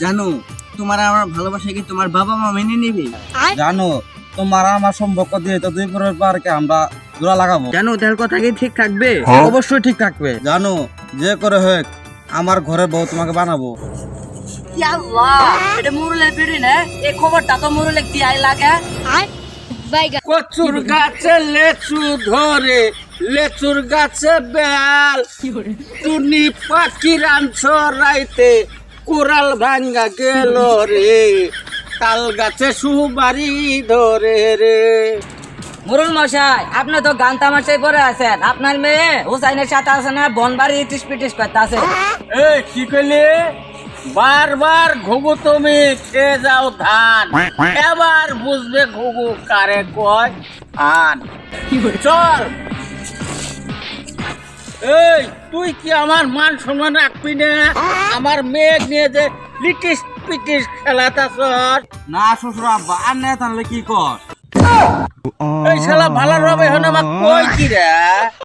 জানো তোমার আমার ভালোবাসা কি তোমার বাবা মা মেনে নেবে? জানো তোমার আমার সম্পর্ক দিয়ে তো 2 পরিবারকে আমরা জোড়া লাগাবো। জানো তার কথা কি ঠিক থাকবে? অবশ্যই ঠিক থাকবে। জানো যে করে হোক আমার ঘরে বউ তোমাকে বানাবো। আল্লাহ, এটা মুরুলের পিড়ি না? এই খবরটা তো মুরুলে দিয়াই লাগে। কচুর গাছে লেচু ধরে, লেচুর গাছে বেল, টুনি পাখি রাঞ্চ রাইতে কোরাল ভাঙ্গা গেল রে, তাল গাছে সুবারি ধরে রে। মুরুল মশাই, আপনি তো গান তামাশায় পরে আছেন, আপনার মেয়ে হুসাইনের সাথে আছে না বনবাড়ি টিস পিটিস করতে আছে। এই কি কইলে? বারবার ঘুঘু তুমি খেয়ে যাও ধান, এবার বুঝবে ঘুঘু কারে কয় আন। চল। এই তুই কি আমার মান সম্মান রাখবি না? আমার মেয়ে নিয়ে যে লিটিস পিটিস খেলাতাছ। না শ্বশুর আব্বা আর না তাহলে কি কর? এই শালা ভালো রবে হন আমার কই কি রে?